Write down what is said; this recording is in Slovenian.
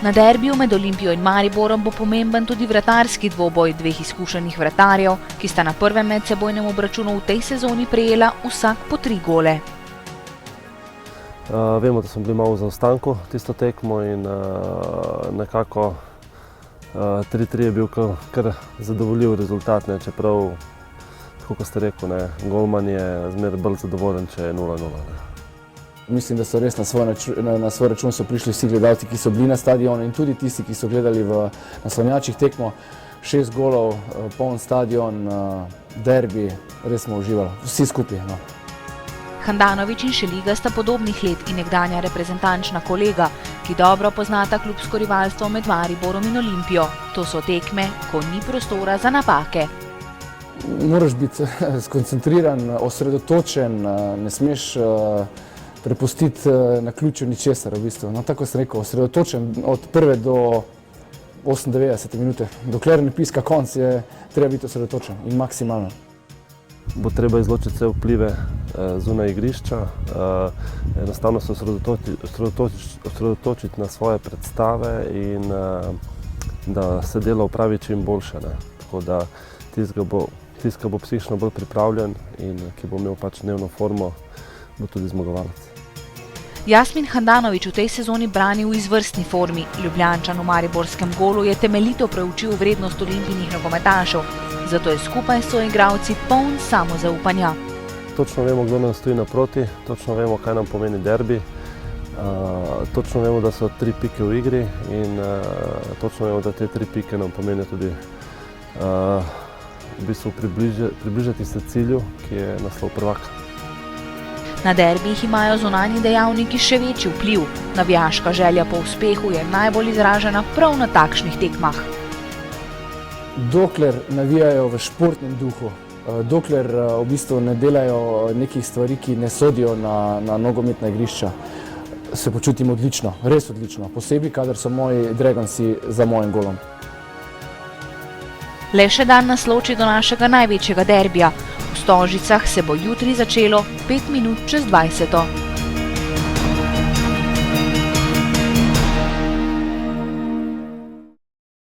Na derbiju med Olimpijo in Mariborom bo pomemben tudi vratarski dvoboj dveh izkušenih vratarjev, ki sta na prvem medsebojnem obračunu v tej sezoni prejela vsak po 3 gole. Vemo, da smo bili malo v zaostanku tisto tekmo in nekako 3-3 je bil kar zadovoljiv rezultat, čeprav, tako kot ste rekel, golman je zmeraj bolj zadovoljen, če je 0-0. Mislim, da so res na svoj račun so prišli vsi gledalci, ki so bili na stadionu in tudi tisti, ki so gledali v naslanjačih tekmo. 6 golov, poln stadion, derbi, res smo uživali, vsi skupaj. Handanović in Šeliga sta podobnih let in nekdanja reprezentančna kolega, ki dobro poznata klubsko rivalstvo med Mariborom in Olimpijo. To so tekme, ko ni prostora za napake. Moraš biti skoncentriran, osredotočen, ne smeš prepustiti na ključu ničesar, v bistvu. Tako sem rekel, osredotočen od prve do 98 minute. Dokler ne piska konc, je treba biti osredotočen in maksimalno. Bo treba izločiti vse vplive zunaj igrišča, enostavno se osredotočiti na svoje predstave in da se delo opravi čim boljše. Tako da tisti, ki bo psihično bolj pripravljen in ki bo imel pač dnevno formo, bo tudi zmagovalec. Jasmin Handanović v tej sezoni brani v izvrstni formi. Ljubljančan v mariborskem golu je temeljito preučil vrednost Olimpijinih nogometašev, zato je skupaj s soigralci poln samozaupanja. Točno vemo, kdo nam stoji naproti, točno vemo, kaj nam pomeni derbi, točno vemo, da so 3 pike v igri in točno vemo, da te 3 pike nam pomenijo tudi v bistvu približati se cilju, ki je naslov prvaka. Na derbijih imajo zunanji dejavniki še večji vpliv. Navijaška želja po uspehu je najbolj izražena prav na takšnih tekmah. Dokler navijajo v športnem duhu, dokler v bistvu ne delajo nekih stvari, ki ne sodijo na nogometna igrišča, se počutim odlično, res odlično, posebej, kadar so moji Dragonsi za mojim golom. Le še dan nas loči do našega največjega derbija. V Stožicah se bo jutri začelo 5 minut čez 20.